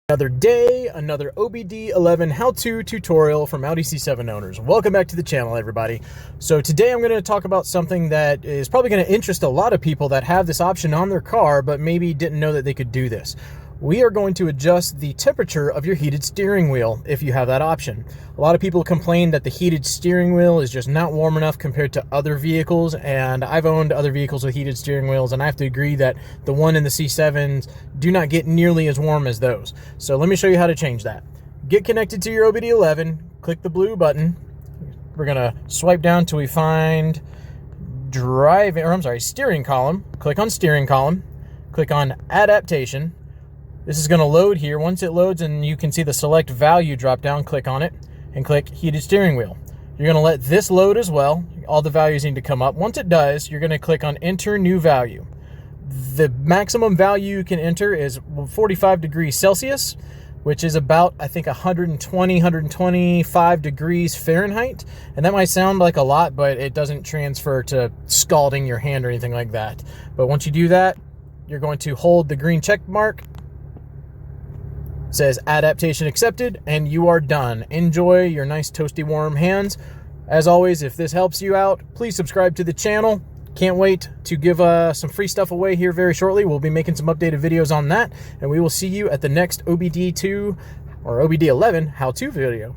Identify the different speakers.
Speaker 1: Another day, another OBD11 how-to tutorial from Audi C7 owners. Welcome back to the channel, everybody. So today I'm going to talk about something that is probably going to interest a lot of people that have this option on their car, but maybe didn't know that they could do this. We are going to adjust the temperature of your heated steering wheel if you have that option. A lot of people complain that the heated steering wheel is just not warm enough compared to other vehicles, and I've owned other vehicles with heated steering wheels, and I have to agree that the one in the C7s do not get nearly as warm as those. So let me show you how to change that. Get connected to your OBD11, click the blue button. We're gonna swipe down till we find steering column. Click on steering column, click on adaptation. This is going to load here. Once it loads and you can see the select value drop down, click on it and click heated steering wheel. You're going to let this load as well. All the values need to come up. Once it does, you're going to click on enter new value. The maximum value you can enter is 45 degrees Celsius, which is about, I think, 125 degrees Fahrenheit. And that might sound like a lot, but it doesn't transfer to scalding your hand or anything like that. But once you do that, you're going to hold the green check mark. Says adaptation accepted, and you are done. Enjoy your nice toasty warm hands. As always, if this helps you out, please subscribe to the channel. Can't wait to give some free stuff away here very shortly. We'll be making some updated videos on that, and we will see you at the next OBD2 or OBD11 how-to video.